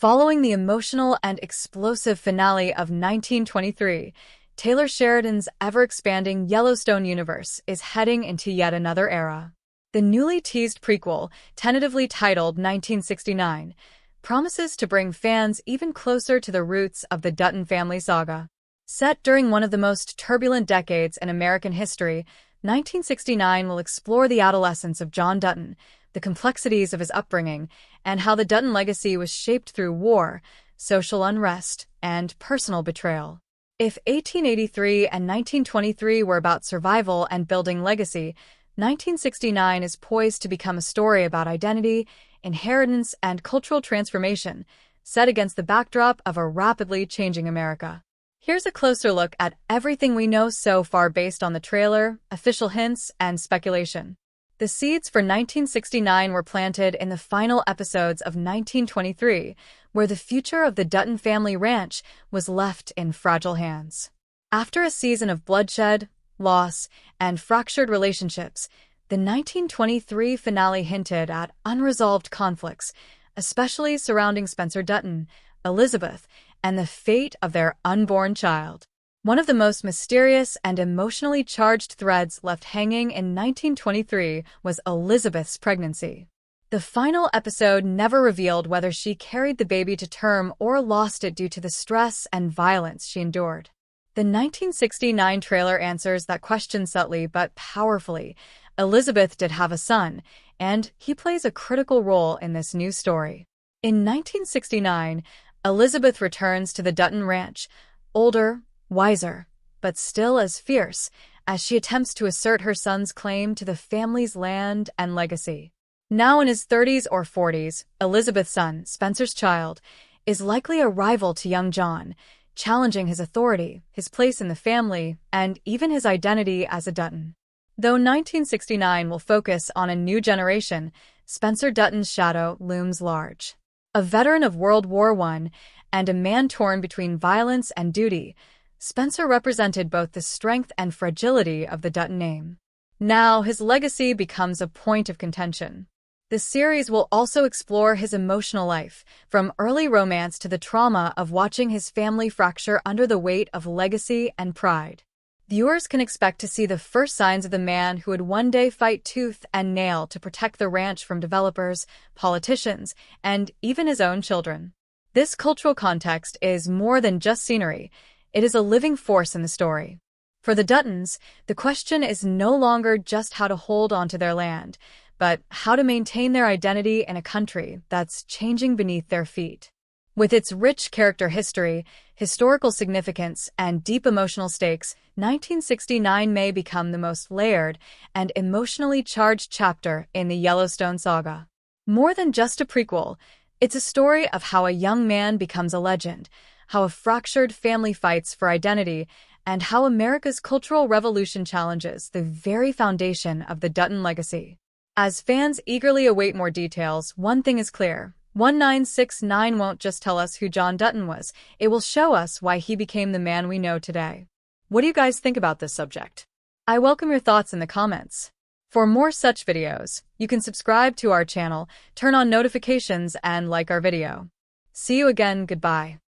Following the emotional and explosive finale of 1923, Taylor Sheridan's ever-expanding Yellowstone universe is heading into yet another era. The newly teased prequel, tentatively titled 1969, promises to bring fans even closer to the roots of the Dutton family saga. Set during one of the most turbulent decades in American history, 1969 will explore the adolescence of John Dutton, the complexities of his upbringing, and how the Dutton legacy was shaped through war, social unrest, and personal betrayal. If 1883 and 1923 were about survival and building legacy, 1969 is poised to become a story about identity, inheritance, and cultural transformation, set against the backdrop of a rapidly changing America. Here's a closer look at everything we know so far based on the trailer, official hints, and speculation. The seeds for 1969 were planted in the final episodes of 1923, where the future of the Dutton family ranch was left in fragile hands. After a season of bloodshed, loss, and fractured relationships, the 1923 finale hinted at unresolved conflicts, especially surrounding Spencer Dutton, Elizabeth, and the fate of their unborn child. One of the most mysterious and emotionally charged threads left hanging in 1923 was Elizabeth's pregnancy. The final episode never revealed whether she carried the baby to term or lost it due to the stress and violence she endured. The 1969 trailer answers that question subtly but powerfully. Elizabeth did have a son, and he plays a critical role in this new story. In 1969, Elizabeth returns to the Dutton ranch, older, wiser, but still as fierce, as she attempts to assert her son's claim to the family's land and legacy. Now in his 30s or 40s, Elizabeth's son, Spencer's child, is likely a rival to young John, challenging his authority, his place in the family, and even his identity as a Dutton. Though 1969 will focus on a new generation, Spencer Dutton's shadow looms large. A veteran of World War I and a man torn between violence and duty, Spencer represented both the strength and fragility of the Dutton name. Now, his legacy becomes a point of contention. The series will also explore his emotional life, from early romance to the trauma of watching his family fracture under the weight of legacy and pride. Viewers can expect to see the first signs of the man who would one day fight tooth and nail to protect the ranch from developers, politicians, and even his own children. This cultural context is more than just scenery. It is a living force in the story. For the Duttons, the question is no longer just how to hold onto their land, but how to maintain their identity in a country that's changing beneath their feet. With its rich character history, historical significance, and deep emotional stakes, 1969 may become the most layered and emotionally charged chapter in the Yellowstone saga. More than just a prequel, it's a story of how a young man becomes a legend, how a fractured family fights for identity, and how America's cultural revolution challenges the very foundation of the Dutton legacy. As fans eagerly await more details, one thing is clear. 1969 won't just tell us who John Dutton was, it will show us why he became the man we know today. What do you guys think about this subject? I welcome your thoughts in the comments. For more such videos, you can subscribe to our channel, turn on notifications, and like our video. See you again, goodbye.